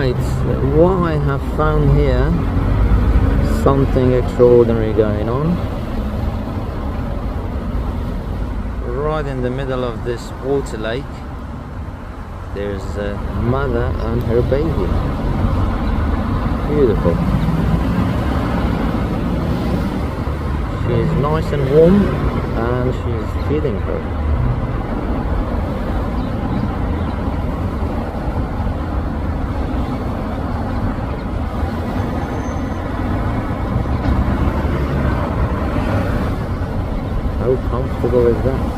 Right, what I have found here, something extraordinary going on. Right in the middle of this water lake, there's a mother and her baby. Beautiful. She is nice and warm and she's feeding her. How comfortable is that?